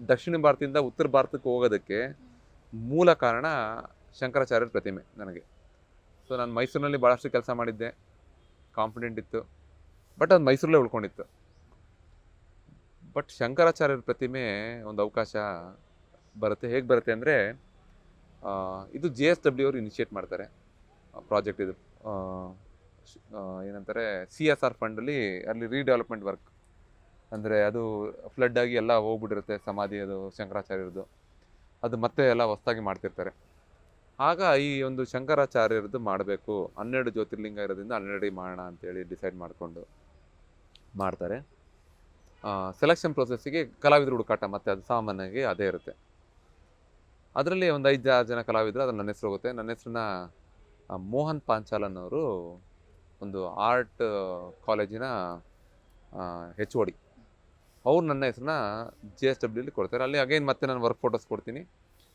ದಕ್ಷಿಣ ಭಾರತದಿಂದ ಉತ್ತರ ಭಾರತಕ್ಕೆ ಹೋಗೋದಕ್ಕೆ ಮೂಲ ಕಾರಣ ಶಂಕರಾಚಾರ್ಯರ ಪ್ರತಿಮೆ ನನಗೆ. ಸೊ ನಾನು ಮೈಸೂರಿನಲ್ಲಿ ಭಾಳಷ್ಟು ಕೆಲಸ ಮಾಡಿದ್ದೆ, ಕಾನ್ಫಿಡೆಂಟ್ ಇತ್ತು, ಬಟ್ ಅದು ಮೈಸೂರಲ್ಲೇ ಉಳ್ಕೊಂಡಿತ್ತು. ಬಟ್ ಶಂಕರಾಚಾರ್ಯರ ಪ್ರತಿಮೆ ಒಂದು ಅವಕಾಶ ಬರುತ್ತೆ. ಹೇಗೆ ಬರುತ್ತೆ ಅಂದರೆ, ಇದು JSW ಅವರು ಇನಿಷಿಯೇಟ್ ಮಾಡ್ತಾರೆ ಪ್ರಾಜೆಕ್ಟ್. ಇದು ಏನಂತಾರೆ, CSR ಫಂಡಲ್ಲಿ ಅಲ್ಲಿ ರೀಡೆವಲಪ್ಮೆಂಟ್ ವರ್ಕ್. ಅಂದರೆ ಅದು ಫ್ಲಡ್ ಆಗಿ ಎಲ್ಲ ಹೋಗ್ಬಿಟ್ಟಿರುತ್ತೆ ಸಮಾಧಿ, ಅದು ಶಂಕರಾಚಾರ್ಯರದು. ಅದು ಮತ್ತೆ ಎಲ್ಲ ಹೊಸದಾಗಿ ಮಾಡ್ತಿರ್ತಾರೆ. ಆಗ ಈ ಒಂದು ಶಂಕರಾಚಾರ್ಯರದ್ದು ಮಾಡಬೇಕು, 12 ಜ್ಯೋತಿರ್ಲಿಂಗ ಇರೋದ್ರಿಂದ 12 ಮಾಡೋಣ ಅಂತೇಳಿ ಡಿಸೈಡ್ ಮಾಡಿಕೊಂಡು ಮಾಡ್ತಾರೆ. ಸೆಲೆಕ್ಷನ್ ಪ್ರೊಸೆಸ್ಸಿಗೆ ಕಲಾವಿದರು ಹುಡುಕಾಟ, ಮತ್ತು ಅದು ಸಾಮಾನ್ಯವಾಗಿ ಅದೇ ಇರುತ್ತೆ. ಅದರಲ್ಲಿ ಒಂದು 5-6 ಜನ ಕಲಾವಿದರು, ಅದು ನನ್ನ ಹೆಸರು ಹೋಗುತ್ತೆ. ನನ್ನ ಹೆಸರನ್ನ ಮೋಹನ್ ಪಾಂಚಾಲನ್ ಅವರು, ಒಂದು ಆರ್ಟ್ ಕಾಲೇಜಿನ HOD, ಅವ್ರು ನನ್ನ ಹೆಸರನ್ನ JSW ಕೊಡ್ತಾರೆ. ಅಲ್ಲಿ ಅಗೈನ್ ಮತ್ತೆ ನಾನು ವರ್ಕ್ ಫೋಟೋಸ್ ಕೊಡ್ತೀನಿ.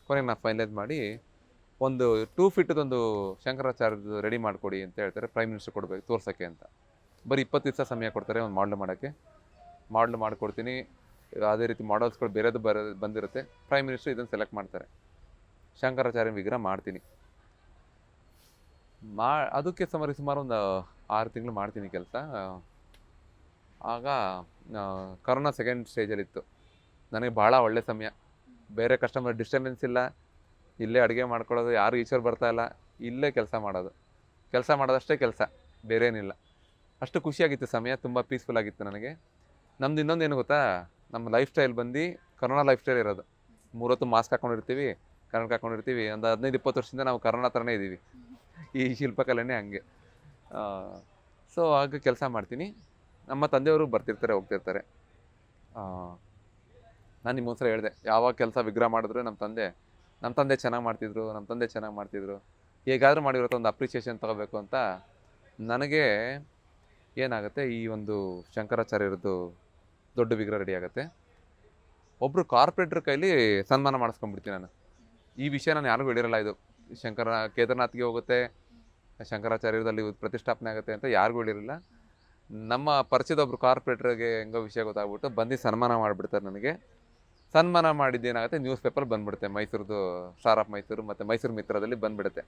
ಕೊನೆಗೆ ನಾನು ಫೈನಲೈಸ್ ಮಾಡಿ ಒಂದು 2 ಫೀಟದೊಂದು ಶಂಕರಾಚಾರ್ಯದ್ದು ರೆಡಿ ಮಾಡಿಕೊಡಿ ಅಂತ ಹೇಳ್ತಾರೆ. ಪ್ರೈಮ್ ಮಿನಿಸ್ಟರ್ ಕೊಡಬೇಕು ತೋರ್ಸೋಕ್ಕೆ ಅಂತ. ಬರೀ 20 ದಿವಸ ಸಮಯ ಕೊಡ್ತಾರೆ ಒಂದು ಮಾಡಲ್ ಮಾಡೋಕ್ಕೆ. ಮಾಡಲ್ ಮಾಡಿಕೊಡ್ತೀನಿ. ಅದೇ ರೀತಿ ಮಾಡಲ್ಸ್ಗಳು ಬೇರೆದು ಬಂದಿರುತ್ತೆ. ಪ್ರೈಮ್ ಮಿನಿಸ್ಟರ್ ಇದನ್ನು ಸೆಲೆಕ್ಟ್ ಮಾಡ್ತಾರೆ. ಶಂಕರಾಚಾರ್ಯ ವಿಗ್ರಹ ಮಾಡ್ತೀನಿ. ಅದಕ್ಕೆ ಸುಮಾರು ಒಂದು 6 ತಿಂಗಳು ಮಾಡ್ತೀನಿ ಕೆಲಸ. ಆಗ ಕರೋನಾ ಸೆಕೆಂಡ್ ಸ್ಟೇಜಲ್ಲಿತ್ತು. ನನಗೆ ಭಾಳ ಒಳ್ಳೆ ಸಮಯ. ಬೇರೆ ಕಸ್ಟಮರ್ ಡಿಸ್ಟರ್ಬೆನ್ಸ್ ಇಲ್ಲ, ಇಲ್ಲೇ ಅಡುಗೆ ಮಾಡ್ಕೊಳ್ಳೋದು, ಯಾರು ಈಚೆರು ಬರ್ತಾಯಿಲ್ಲ, ಇಲ್ಲೇ ಕೆಲಸ ಮಾಡೋದಷ್ಟೇ ಕೆಲಸ, ಬೇರೇನಿಲ್ಲ. ಅಷ್ಟು ಖುಷಿಯಾಗಿತ್ತು ಸಮಯ, ತುಂಬ ಪೀಸ್ಫುಲ್ ಆಗಿತ್ತು ನನಗೆ. ನಮ್ದು ಇನ್ನೊಂದೇನು ಗೊತ್ತಾ, ನಮ್ಮ ಲೈಫ್ ಸ್ಟೈಲ್ ಬಂದು ಕರೋನಾ ಲೈಫ್ ಸ್ಟೈಲ್ ಇರೋದು. 3 ಹೊತ್ತು ಮಾಸ್ಕ್ ಹಾಕ್ಕೊಂಡಿರ್ತೀವಿ, ಕನ್ನಡಕ ಹಾಕ್ಕೊಂಡಿರ್ತೀವಿ. ಒಂದು 15-20 ವರ್ಷದಿಂದ ನಾವು ಕರೋನಾ ಥರನೇ ಇದ್ದೀವಿ. ಈ ಶಿಲ್ಪಕಲೆನೇ ಹಂಗೆ. ಸೊ ಆಗ ಕೆಲಸ ಮಾಡ್ತೀನಿ. ನಮ್ಮ ತಂದೆಯವರು ಬರ್ತಿರ್ತಾರೆ, ಹೋಗ್ತಿರ್ತಾರೆ. ನಾನು ನಿಮ್ಮೊಂದ್ಸಲ ಹೇಳಿದೆ, ಯಾವಾಗ ಕೆಲಸ ವಿಗ್ರಹ ಮಾಡಿದ್ರು ನಮ್ಮ ತಂದೆ ಚೆನ್ನಾಗಿ ಮಾಡ್ತಿದ್ರು, ಹೇಗಾದರೂ ಮಾಡಿರೋ ಒಂದು ಅಪ್ರಿಷಿಯೇಷನ್ ತೊಗೋಬೇಕು ಅಂತ. ನನಗೆ ಏನಾಗುತ್ತೆ, ಈ ಒಂದು ಶಂಕರಾಚಾರ್ಯರದ್ದು ದೊಡ್ಡ ವಿಗ್ರಹ ರೆಡಿ ಆಗುತ್ತೆ. ಒಬ್ಬರು ಕಾರ್ಪೊರೇಟ್ರ್ ಕೈಲಿ ಸನ್ಮಾನ ಮಾಡಿಸ್ಕೊಂಡ್ಬಿಡ್ತೀನಿ ನಾನು. ಈ ವಿಷಯ ನಾನು ಯಾರಿಗೂ ಹೇಳಿರಲ್ಲ. ಇದು ಕೇದಾರ್ನಾಥ್ಗೆ ಹೋಗುತ್ತೆ, ಶಂಕರಾಚಾರ್ಯರಲ್ಲಿ ಪ್ರತಿಷ್ಠಾಪನೆ ಆಗುತ್ತೆ ಅಂತ ಯಾರಿಗೂ ಹೇಳಿರಲಿಲ್ಲ. ನಮ್ಮ ಪರಿಚಯದ ಒಬ್ಬರು ಕಾರ್ಪೊರೇಟ್ರಿಗೆ ಹೆಂಗೋ ವಿಷಯ ಗೊತ್ತಾಗ್ಬಿಟ್ಟು ಬಂದು ಸನ್ಮಾನ ಮಾಡಿಬಿಡ್ತಾರೆ ನನಗೆ. ಸನ್ಮಾನ ಮಾಡಿದ್ದೇನಾಗುತ್ತೆ, ನ್ಯೂಸ್ ಪೇಪರ್ ಬಂದುಬಿಡುತ್ತೆ. ಮೈಸೂರದು ಸ್ಟಾರ್ ಆಫ್ ಮೈಸೂರು ಮತ್ತು ಮೈಸೂರು ಮಿತ್ರದಲ್ಲಿ ಬಂದುಬಿಡುತ್ತೆ.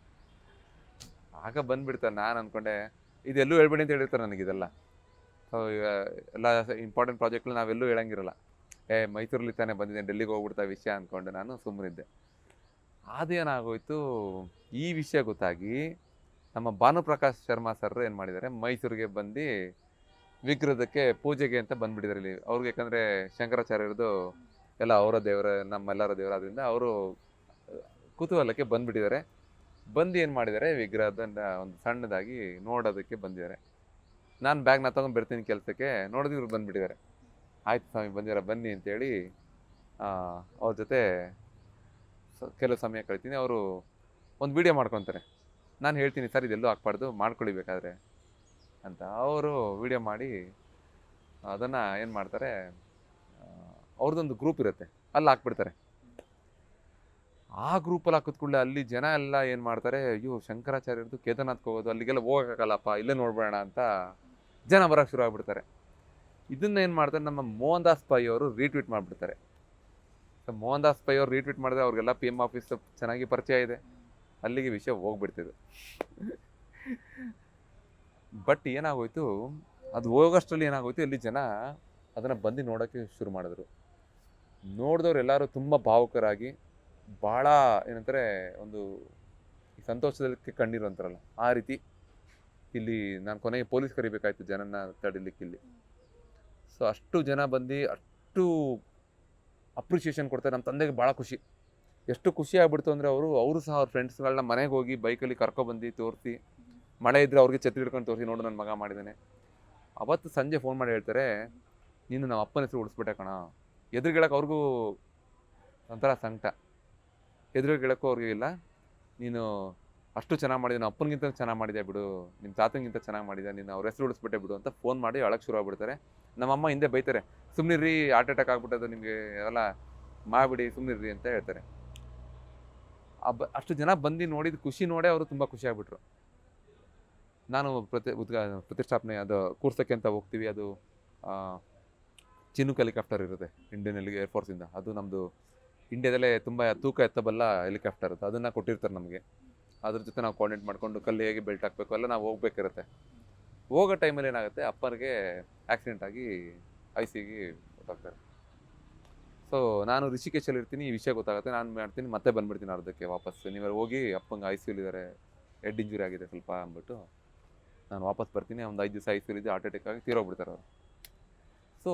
ಆಗ ಬಂದುಬಿಡ್ತಾರೆ. ನಾನು ಅಂದ್ಕೊಂಡೆ ಇದೆಲ್ಲೂ ಹೇಳ್ಬೇಡಿ ಅಂತ ಹೇಳಿರ್ತಾರೆ ನನಗಿದೆಲ್ಲ. ಸೊ ಎಲ್ಲ ಇಂಪಾರ್ಟೆಂಟ್ ಪ್ರಾಜೆಕ್ಟ್ಗಳು ನಾವೆಲ್ಲೂ ಹೇಳಂಗಿರಲ್ಲ. ಮೈಸೂರಲ್ಲಿ ತಾನೇ ಬಂದಿದ್ದೇನೆ, ಡೆಲ್ಲಿಗೆ ಹೋಗ್ಬಿಡ್ತಾ ವಿಷಯ ಅಂದ್ಕೊಂಡು ನಾನು ಸುಮ್ಮನಿದ್ದೆ. ಅದೇನಾಗೋಯ್ತು, ಈ ವಿಷಯ ಗೊತ್ತಾಗಿ ನಮ್ಮ ಭಾನುಪ್ರಕಾಶ್ ಶರ್ಮಾ ಸರ್ ಏನು ಮಾಡಿದ್ದಾರೆ, ಮೈಸೂರಿಗೆ ಬಂದು ವಿಗ್ರಹಕ್ಕೆ ಪೂಜೆಗೆ ಅಂತ ಬಂದುಬಿಟ್ಟಿದ್ದಾರೆ ಇಲ್ಲಿ. ಅವ್ರಿಗೆ ಯಾಕಂದರೆ ಶಂಕರಾಚಾರ್ಯರದು ಎಲ್ಲ ಅವರ ದೇವರ, ನಮ್ಮೆಲ್ಲರ ದೇವರ, ಆದ್ದರಿಂದ ಅವರು ಕುತೂಹಲಕ್ಕೆ ಬಂದುಬಿಟ್ಟಿದ್ದಾರೆ. ಬಂದು ಏನು ಮಾಡಿದ್ದಾರೆ, ವಿಗ್ರಹದನ್ನು ಒಂದು ಸಣ್ಣದಾಗಿ ನೋಡೋದಕ್ಕೆ ಬಂದಿದ್ದಾರೆ. ನಾನು ಬ್ಯಾಗ್ನ ತೊಗೊಂಡು ಬರ್ತೀನಿ ಕೆಲಸಕ್ಕೆ, ನೋಡಿದ್ರೆ ಇವ್ರು ಬಂದುಬಿಟ್ಟಿದ್ದಾರೆ. ಆಯ್ತು ಸ್ವಾಮಿ ಬಂದಿದ್ದಾರೆ, ಬನ್ನಿ ಅಂತೇಳಿ ಅವ್ರ ಜೊತೆ ಕೆಲವು ಸಮಯ ಕಳಿತೀನಿ. ಅವರು ಒಂದು ವಿಡಿಯೋ ಮಾಡ್ಕೊತಾರೆ. ನಾನು ಹೇಳ್ತೀನಿ, ಸರ್ ಇದೆಲ್ಲೂ ಹಾಕ್ಬಾರ್ದು, ಮಾಡ್ಕೊಳ್ಳಿ ಬೇಕಾದರೆ ಅಂತ. ಅವರು ವಿಡಿಯೋ ಮಾಡಿ ಅದನ್ನು ಏನು ಮಾಡ್ತಾರೆ, ಅವ್ರದ್ದೊಂದು ಗ್ರೂಪ್ ಇರುತ್ತೆ, ಅಲ್ಲಿ ಹಾಕ್ಬಿಡ್ತಾರೆ. ಆ ಗ್ರೂಪಲ್ಲಿ ಹಾಕಿದ ಕೂಡಲೇ ಅಲ್ಲಿ ಜನ ಎಲ್ಲ ಏನು ಮಾಡ್ತಾರೆ, ಅಯ್ಯೋ ಶಂಕರಾಚಾರ್ಯರದು ಕೇದಾರ್ನಾಥ್ಗೆ ಹೋಗೋದು, ಅಲ್ಲಿಗೆಲ್ಲ ಹೋಗೋಕ್ಕಾಗಲ್ಲಪ್ಪ, ಇಲ್ಲೇ ನೋಡ್ಬೇಡ ಅಂತ ಜನ ಬರೋಕ್ಕೆ ಶುರು ಆಗ್ಬಿಡ್ತಾರೆ. ಇದನ್ನ ಏನು ಮಾಡ್ತಾರೆ, ನಮ್ಮ ಮೋಹನ್ ದಾಸ್ ಪೈ ಅವರು ರೀಟ್ವೀಟ್ ಮಾಡಿಬಿಡ್ತಾರೆ. ಸೊ ಮೋಹನ್ ದಾಸ್ ಪೈ ಅವರು ರೀಟ್ವೀಟ್ ಮಾಡಿದ್ರೆ ಅವ್ರಿಗೆಲ್ಲ PM ಆಫೀಸ್ ಚೆನ್ನಾಗಿ ಪರಿಚಯ ಇದೆ, ಅಲ್ಲಿಗೆ ವಿಷಯ ಹೋಗ್ಬಿಡ್ತಿದ್ರು. ಬಟ್ ಏನಾಗೋಯ್ತು, ಅದು ಹೋಗೋಷ್ಟರಲ್ಲಿ ಏನಾಗೋಯ್ತು, ಇಲ್ಲಿ ಜನ ಅದನ್ನು ಬಂದು ನೋಡೋಕ್ಕೆ ಶುರು ಮಾಡಿದ್ರು. ನೋಡಿದವ್ರು ಎಲ್ಲರೂ ತುಂಬ ಭಾವುಕರಾಗಿ, ಭಾಳ ಏನಂತಾರೆ, ಒಂದು ಸಂತೋಷದಕ್ಕೆ ಕಣ್ಣೀರು ಅಂತಾರಲ್ಲ ಆ ರೀತಿ. ಇಲ್ಲಿ ನಾನು ಕೊನೆಗೆ ಪೊಲೀಸ್ ಕರಿಬೇಕಾಯ್ತು ಜನನ ತಡಿಲಿಕ್ಕೆ ಇಲ್ಲಿ. ಸೊ ಅಷ್ಟು ಜನ ಬಂದು ಅಷ್ಟು ಅಪ್ರಿಷಿಯೇಷನ್ ಕೊಡ್ತಾರೆ. ನಮ್ಮ ತಂದೆಗೆ ಭಾಳ ಖುಷಿ. ಎಷ್ಟು ಖುಷಿ ಆಗ್ಬಿಡ್ತು ಅಂದರೆ, ಅವರು ಸಹ ಅವ್ರ ಫ್ರೆಂಡ್ಸ್ಗಳನ್ನ ಮನೆಗೆ ಹೋಗಿ ಬೈಕಲ್ಲಿ ಕರ್ಕೊಬಂದು ತೋರಿಸಿ, ಮಳೆ ಇದ್ದರೆ ಅವ್ರಿಗೆ ಛತ್ರಿ ಹಿಡ್ಕೊಂಡು ತೋರಿಸಿ, ನೋಡು ನನ್ನ ಮಗ ಮಾಡಿದ್ದಾನೆ. ಅವತ್ತು ಸಂಜೆ ಫೋನ್ ಮಾಡಿ ಹೇಳ್ತಾರೆ, ನೀನು ನಮ್ಮ ಅಪ್ಪನ ಹೆಸರು ಉಳಿಸ್ಬಿಟ್ಟೆ ಕಣ. ಎದುರುಗೇಳಕ್ಕೆ ಅವ್ರಿಗೂ ಒಂಥರ ಸಂಕಟ, ಎದುರುಗೇಳಕ್ಕೂ ಅವ್ರಿಗೂ ಇಲ್ಲ. ನೀನು ಅಷ್ಟು ಚೆನ್ನಾಗಿ ಮಾಡಿದೆ, ನಮ್ಮ ಅಪ್ಪನಿಗಿಂತ ಚೆನ್ನಾಗಿ ಮಾಡಿದೆ ಬಿಡು, ನಿಮ್ಮ ತಾತನಿಗಿಂತ ಚೆನ್ನಾಗಿ ಮಾಡಿದೆ, ನೀನು ಅವ್ರ ಹೆಸರು ಉಳಿಸ್ಬಿಟ್ಟೆ ಬಿಡು ಅಂತ ಫೋನ್ ಮಾಡಿ ಅಳಕ್ಕೆ ಶುರು ಆಗ್ಬಿಡ್ತಾರೆ. ನಮ್ಮಮ್ಮ ಹಿಂದೆ ಬೈತಾರೆ, ಸುಮ್ಮನಿರ್ರಿ, ಹಾರ್ಟ್ ಅಟ್ಯಾಕ್ ಆಗ್ಬಿಟ್ಟದು ನಿಮಗೆ, ಎಲ್ಲ ಮಾಡಿಬಿಡಿ, ಸುಮ್ಮನಿರ್ರಿ ಅಂತ ಹೇಳ್ತಾರೆ. ಅಷ್ಟು ಜನ ಬಂದು ನೋಡಿದ ಖುಷಿ ನೋಡೇ ಅವರು ತುಂಬ ಖುಷಿ ಆಗ್ಬಿಟ್ರು. ನಾನು ಪ್ರತಿಷ್ಠಾಪನೆ ಅದು ಕೂರ್ಸೋಕ್ಕೆ ಅಂತ ಹೋಗ್ತೀವಿ, ಅದು ಚಿನುಕ್ ಹೆಲಿಕಾಪ್ಟರ್ ಇರುತ್ತೆ ಇಂಡಿಯನ್ ಏರ್ಫೋರ್ಸಿಂದ. ಅದು ನಮ್ಮದು ಇಂಡಿಯಾದಲ್ಲೇ ತುಂಬ ತೂಕ ಎತ್ತಬಲ್ಲ ಹೆಲಿಕಾಪ್ಟರ್ ಅದು. ಅದನ್ನು ಕೊಟ್ಟಿರ್ತಾರೆ ನಮಗೆ. ಅದ್ರ ಜೊತೆ ನಾವು ಕೋಆರ್ಡಿನೇಟ್ ಮಾಡಿಕೊಂಡು ಕಲ್ಲು ಹೇಗೆ ಬೆಲ್ಟ್ ಹಾಕಬೇಕು ಎಲ್ಲ ನಾವು ಹೋಗ್ಬೇಕಿರುತ್ತೆ. ಹೋಗೋ ಟೈಮಲ್ಲಿ ಏನಾಗುತ್ತೆ, ಅಪ್ಪನಿಗೆ ಆಕ್ಸಿಡೆಂಟ್ ಆಗಿ ICUಗೆ ಹೊರಟೋಗ್ತಾರೆ. ಸೊ ನಾನು ರಿಷಿಕೇಶಲ್ಲಿ ಇರ್ತೀನಿ, ಈ ವಿಷಯ ಗೊತ್ತಾಗುತ್ತೆ. ನಾನು ಮಾಡ್ತೀನಿ, ಮತ್ತೆ ಬಂದುಬಿಡ್ತೀನಿ ಅರ್ಧಕ್ಕೆ ವಾಪಸ್. ನೀವು ಹೋಗಿ ಅಪ್ಪಂಗೆ ICUಲಿದ್ದಾರೆ, ಹೆಡ್ ಇಂಜುರಿ ಆಗಿದೆ ಸ್ವಲ್ಪ ಅಂದ್ಬಿಟ್ಟು ನಾನು ವಾಪಸ್ ಬರ್ತೀನಿ. ಒಂದು 5 ದಿವಸ ICUಲಿದ್ದು ಹಾರ್ಟ್ ಅಟ್ಯಾಕ್ ಆಗಿ ತೀರೋಗ್ಬಿಡ್ತಾರೆ ಅವರು. ಸೊ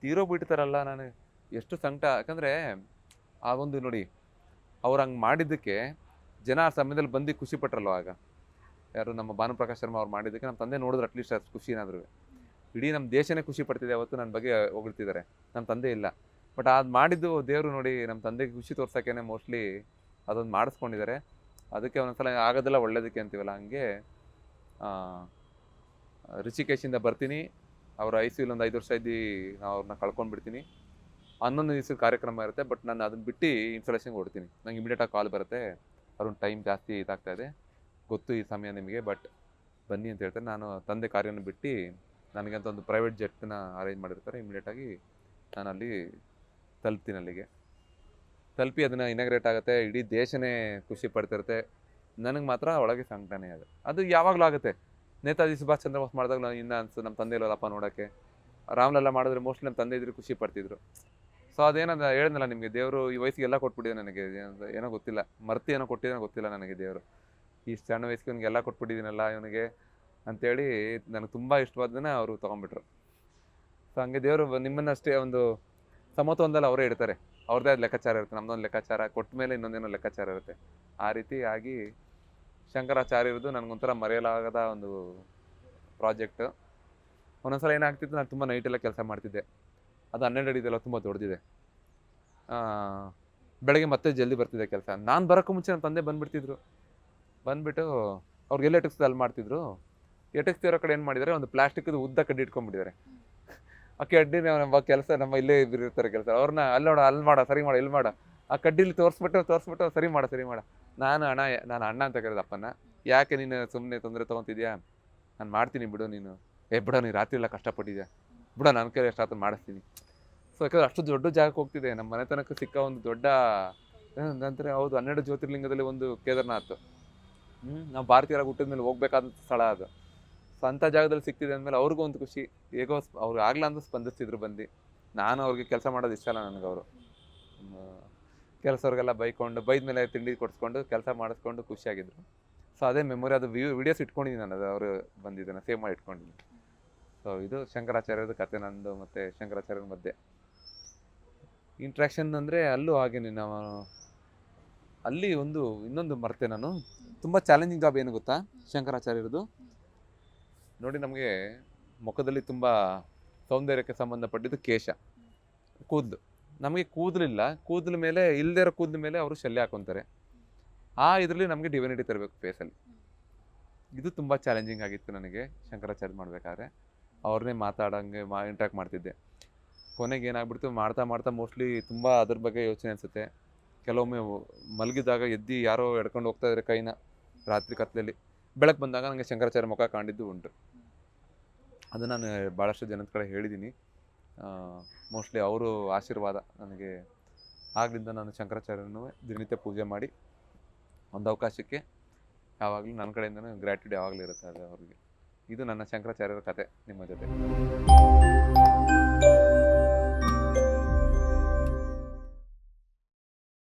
ತೀರೋಗ್ಬಿಡ್ತಾರಲ್ಲ, ನಾನು ಎಷ್ಟು ಸಂಕಟ. ಯಾಕಂದರೆ ಆ ಒಂದು ನೋಡಿ, ಅವ್ರು ಹಂಗೆ ಮಾಡಿದ್ದಕ್ಕೆ ಜನ ಆ ಸಮಯದಲ್ಲಿ ಬಂದು ಖುಷಿ ಪಟ್ರಲ್ವ. ಆಗ ಯಾರು ನಮ್ಮ ಭಾನುಪ್ರಕಾಶ್ ಶರ್ಮಾ ಅವ್ರು ಮಾಡಿದ್ದಕ್ಕೆ ನಮ್ಮ ತಂದೆ ನೋಡಿದ್ರು ಅಟ್ಲೀಸ್ಟ್ ಅಷ್ಟು ಖುಷಿ ಏನಾದರೂ. ಇಡೀ ನಮ್ಮ ದೇಶನೇ ಖುಷಿ ಪಡ್ತಿದೆ ಅವತ್ತು, ನನ್ನ ಬಗ್ಗೆ ಹೊಗಳ್ತಿದ್ದಾರೆ. ನಮ್ಮ ತಂದೆ ಇಲ್ಲ, ಬಟ್ ಅದು ಮಾಡಿದ್ದು ದೇವರು ನೋಡಿ ನಮ್ಮ ತಂದೆಗೆ ಖುಷಿ ತೋರ್ಸೋಕ್ಕೇ ಮೋಸ್ಟ್ಲಿ ಅದೊಂದು ಮಾಡಿಸ್ಕೊಂಡಿದ್ದಾರೆ. ಅದಕ್ಕೆ ಒಂದೊಂದ್ಸಲ ಆಗೋದೆಲ್ಲ ಒಳ್ಳೇದಕ್ಕೆ ಅಂತೀವಲ್ಲ, ಹಂಗೆ ರಿಷಿಕೇಶಿಂದ ಬರ್ತೀನಿ. ಅವ್ರ ICUಲಿ ಒಂದು 5 ವರ್ಷ ಇದ್ದು ನಾವು ಅವ್ರನ್ನ ಕಳ್ಕೊಂಡ್ಬಿಡ್ತೀನಿ. 11 ದಿವಸದ ಕಾರ್ಯಕ್ರಮ ಇರುತ್ತೆ, ಬಟ್ ನಾನು ಅದನ್ನ ಬಿಟ್ಟು ಇನ್ಸ್ಟಾಲೇಷನ್ಗೆ ಹೊಡ್ತೀನಿ. ನಂಗೆ ಇಮಿಡಿಯೇಟಾಗಿ ಕಾಲ್ ಬರುತ್ತೆ, ಅವ್ರ ಟೈಮ್ ಜಾಸ್ತಿ ಇದಾಗ್ತಾ ಇದೆ, ಗೊತ್ತು ಈ ಸಮಯ ನಿಮಗೆ, ಬಟ್ ಬನ್ನಿ ಅಂತ ಹೇಳ್ತಾರೆ. ನಾನು ತಂದೆ ಕಾರ್ಯನ ಬಿಟ್ಟು ನನಗಂತ ಒಂದು ಪ್ರೈವೇಟ್ ಜೆಟ್ನ ಅರೇಂಜ್ ಮಾಡಿರ್ತಾರೆ. ಇಮಿಡಿಯೇಟಾಗಿ ನಾನು ಅಲ್ಲಿ ತಲುಪ್ತೀನಿ. ಅಲ್ಲಿಗೆ ತಲುಪಿ ಅದನ್ನು ಇನಾಗ್ರೇಟ್ ಆಗುತ್ತೆ. ಇಡೀ ದೇಶನೇ ಖುಷಿ ಪಡ್ತಿರುತ್ತೆ. ನನಗೆ ಮಾತ್ರ ಒಳಗೆ ಸಂಕಟನೇ ಅದು ಯಾವಾಗಲೂ ಆಗುತ್ತೆ. ನೇತಾಜಿ ಸುಭಾಷ್ ಚಂದ್ರ ಬೋಸ್ ಮಾಡಿದಾಗ ನಾನು ಇನ್ನೂ ಅನ್ಸು ನಮ್ಮ ತಂದೆ ಇಲ್ಲಲ್ಲಪ್ಪ ನೋಡೋಕ್ಕೆ. ರಾಮ್ಲಲ್ಲ ಮಾಡಿದ್ರೆ ಮೋಸ್ಟ್ಲಿ ನಮ್ಮ ತಂದೆ ಇದ್ರು ಖುಷಿ ಪಡ್ತಿದ್ರು. ಸೊ ಅದೇನದ ಹೇಳಿದ್ನಲ್ಲ ನಿಮಗೆ, ದೇವರು ಈ ವಯಸ್ಸಿಗೆ ಎಲ್ಲ ಕೊಟ್ಬಿಟ್ಟಿದೆ ನನಗೆ. ಏನೋ ಗೊತ್ತಿಲ್ಲ, ಮರ್ತಿ ಏನೋ ಕೊಟ್ಟಿದ್ದೇನೋ ಗೊತ್ತಿಲ್ಲ ನನಗೆ. ದೇವರು ಈ ಸಣ್ಣ ವಯಸ್ಸಿಗೆ ಇವನಿಗೆಲ್ಲ ಕೊಟ್ಬಿಟ್ಟಿದ್ದೀನಲ್ಲ ಇವನಿಗೆ ಅಂಥೇಳಿ ನನಗೆ ತುಂಬ ಇಷ್ಟವಾದನ್ನ ಅವರು ತೊಗೊಂಡ್ಬಿಟ್ರು. ಸೊ ಹಂಗೆ ದೇವರು ನಿಮ್ಮನ್ನಷ್ಟೇ ಒಂದು ಸಮತೋಲನದಲ್ಲಿ ಅವರೇ ಇಡ್ತಾರೆ. ಅವ್ರದ್ದೇ ಅದು ಲೆಕ್ಕಾಚಾರ ಇರುತ್ತೆ, ನಮ್ಮದೊಂದು ಲೆಕ್ಕಾಚಾರ, ಕೊಟ್ಟ ಮೇಲೆ ಇನ್ನೊಂದೇನೋ ಲೆಕ್ಕಾಚಾರ ಇರುತ್ತೆ. ಆ ರೀತಿ ಆಗಿ ಶಂಕರಾಚಾರ್ಯರದು ನನಗೊಂಥರ ಮರೆಯಲಾಗದ ಒಂದು ಪ್ರಾಜೆಕ್ಟ್. ಒಂದೊಂದ್ಸಲ ಏನಾಗ್ತಿತ್ತು, ನಾನು ತುಂಬ ನೈಟೆಲ್ಲ ಕೆಲಸ ಮಾಡ್ತಿದ್ದೆ. ಅದು 12 ಅಡಿದೆಲ್ಲ ತುಂಬ ದೊಡ್ಡದಿದೆ. ಬೆಳಗ್ಗೆ ಮತ್ತೆ ಜಲ್ದಿ ಬರ್ತಿದ್ದೆ ಕೆಲಸ. ನಾನು ಬರೋಕ್ಕೂ ಮುಂಚೆ ನಮ್ಮ ತಂದೆ ಬಂದುಬಿಡ್ತಿದ್ರು. ಬಂದುಬಿಟ್ಟು ಅವ್ರಿಗೆಲ್ಲ ಎಟಕ್ಸ್ದು ಅಲ್ಲಿ ಮಾಡ್ತಿದ್ರು. ಎಟಕ್ಸ್ತಿರೋ ಕಡೆ ಏನು ಮಾಡಿದ್ದಾರೆ, ಒಂದು ಪ್ಲಾಸ್ಟಿಕ್ದು ಉದ್ದ ಕಡ್ಡಿ ಇಟ್ಕೊಂಡ್ಬಿಟ್ಟಿದ್ದಾರೆ. ಆ ಕಡ್ಡಿ ನಮ್ಮ ಕೆಲಸ, ನಮ್ಮ ಇಲ್ಲೇ ಇರ್ತಾರೆ ಕೆಲಸ, ಅವ್ರನ್ನ ಅಲ್ಲಿ ನೋಡ, ಅಲ್ಲಿ ಮಾಡ, ಸರಿ ಮಾಡ, ಇಲ್ಲಿ ಮಾಡ, ಆ ಕಡ್ಡಿಲಿ ತೋರಿಸ್ಬಿಟ್ಟು ಸರಿ ಮಾಡ. ನಾನು ಅಣ್ಣ ಅಂತ ಕರೆದ ಅಪ್ಪನ. ಯಾಕೆ ನೀನು ಸುಮ್ಮನೆ ತೊಂದರೆ ತೊಗೊತಿದ್ಯಾ, ನಾನು ಮಾಡ್ತೀನಿ ಬಿಡು, ನೀನು ಬಿಡೋ, ನೀನು ರಾತ್ರಿ ಎಲ್ಲ ಕಷ್ಟಪಟ್ಟಿದ್ಯಾ ಬಿಡೋ, ನನ್ನ ಕೈ ಎಷ್ಟಾದ್ರು ಮಾಡಿಸ್ತೀನಿ. ಸೊ ಯಾಕಂದ್ರೆ ಅಷ್ಟು ದೊಡ್ಡ ಜಾಗಕ್ಕೆ ಹೋಗ್ತಿದೆ. ನಮ್ಮ ಮನೆತನಕ್ಕೆ ಸಿಕ್ಕ ಒಂದು ದೊಡ್ಡ ನಂತರ ಹೌದು 12 ಜ್ಯೋತಿರ್ಲಿಂಗದಲ್ಲಿ ಒಂದು ಕೇದಾರ್ನಾಥ್. ನಾವು ಭಾರತೀಯರಾಗಿ ಹುಟ್ಟಿದ ಮೇಲೆ ಹೋಗ್ಬೇಕಾದ ಸ್ಥಳ ಅದು. ಸೊ ಅಂಥ ಜಾಗದಲ್ಲಿ ಸಿಗ್ತಿದೆ ಅಂದಮೇಲೆ ಅವ್ರಿಗೂ ಒಂದು ಖುಷಿ. ಹೇಗೋ ಅವ್ರು ಆಗ್ಲ ಅಂತ ಸ್ಪಂದಿಸ್ತಿದ್ರು ಬಂದು. ನಾನು ಅವ್ರಿಗೆ ಕೆಲಸ ಮಾಡೋದು ಇಷ್ಟ ಅಲ್ಲ ನನಗೆ. ಅವರು ಕೆಲಸವ್ರಿಗೆಲ್ಲ ಬೈದ ಮೇಲೆ ತಿಂಡಿ ಕೊಡಿಸ್ಕೊಂಡು ಕೆಲಸ ಮಾಡಿಸ್ಕೊಂಡು ಖುಷಿಯಾಗಿದ್ರು. ಸೊ ಅದೇ ಮೆಮೊರಿ, ಅದು ವಿಡಿಯೋಸ್ ಇಟ್ಕೊಂಡಿದ್ದೀನಿ ನಾನು. ಅದು ಅವರು ಬಂದಿದ್ದನ್ನು ಸೇವ್ ಮಾಡಿ ಇಟ್ಕೊಂಡಿದ್ದೀನಿ. ಸೊ ಇದು ಶಂಕರಾಚಾರ್ಯದ ಕತೆ ನಂದು ಮತ್ತು ಶಂಕರಾಚಾರ್ಯರ ಮಧ್ಯೆ ಇಂಟ್ರ್ಯಾಕ್ಷನ್. ಅಂದರೆ ಅಲ್ಲೂ ಹಾಗೇನೆ ನಾವು ಅಲ್ಲಿ ಇನ್ನೊಂದು ಮರ್ತೆ ನಾನು. ತುಂಬ ಚಾಲೆಂಜಿಂಗ್ ಜಾಬ್ ಏನು ಗೊತ್ತಾ ಶಂಕರಾಚಾರ್ಯರದು? ನೋಡಿ, ನಮಗೆ ಮುಖದಲ್ಲಿ ತುಂಬ ಸೌಂದರ್ಯಕ್ಕೆ ಸಂಬಂಧಪಟ್ಟಿದ್ದು ಕೇಶ, ಕೂದಲು. ನಮಗೆ ಕೂದಲಿಲ್ಲ, ಕೂದಲ ಮೇಲೆ ಇಲ್ಲದೇ ಇರೋ ಕೂದಲ ಮೇಲೆ ಅವರು ಶಲ್ಯ ಹಾಕೊತಾರೆ. ಇದರಲ್ಲಿ ನಮಗೆ ಡಿವಿನಿಟಿ ತರಬೇಕು ಫೇಸಲ್ಲಿ. ಇದು ತುಂಬ ಚಾಲೆಂಜಿಂಗ್ ಆಗಿತ್ತು ನನಗೆ ಶಂಕರಾಚಾರ್ಯ ಮಾಡಬೇಕಾದ್ರೆ. ಅವ್ರನ್ನೇ ಮಾತಾಡೋಂಗೆ ಇಂಟ್ರಾಕ್ಟ್ ಮಾಡ್ತಿದ್ದೆ. ಕೊನೆಗೆ ಏನಾಗ್ಬಿಡ್ತು, ಮಾಡ್ತಾ ಮೋಸ್ಟ್ಲಿ ತುಂಬ ಅದ್ರ ಬಗ್ಗೆ ಯೋಚನೆ ಅನಿಸುತ್ತೆ. ಕೆಲವೊಮ್ಮೆ ಮಲಗಿದಾಗ ಎದ್ದು ಯಾರೋ ಎಡ್ಕೊಂಡು ಹೋಗ್ತಾ ಇದ್ದಾರೆ ಕೈನ ರಾತ್ರಿ ಕತ್ತಲಲ್ಲಿ. ಬೆಳಕು ಬಂದಾಗ ನನಗೆ ಶಂಕರಾಚಾರ್ಯ ಮುಖ ಕಂಡಿದ್ದು ಉಂಟು. ಅದು ನಾನು ಭಾಳಷ್ಟು ಜನದ ಕಡೆ ಹೇಳಿದ್ದೀನಿ. ಮೋಸ್ಟ್ಲಿ ಅವರು ಆಶೀರ್ವಾದ ನನಗೆ. ಆಗ್ಲಿಂದ ನಾನು ಶಂಕರಾಚಾರ್ಯನೂ ದಿನನಿತ್ಯ ಪೂಜೆ ಮಾಡಿ ಒಂದು ಅವಕಾಶಕ್ಕೆ ಯಾವಾಗಲೂ ನನ್ನ ಕಡೆಯಿಂದನೂ ಗ್ರ್ಯಾಟಿಟ್ಯೂಡ್ ಯಾವಾಗಲೂ ಇರುತ್ತೆ ಅದು ಅವ್ರಿಗೆ. ಇದು ನನ್ನ ಶಂಕರಾಚಾರ್ಯರ ಕತೆ ನಿಮ್ಮ ಜೊತೆ.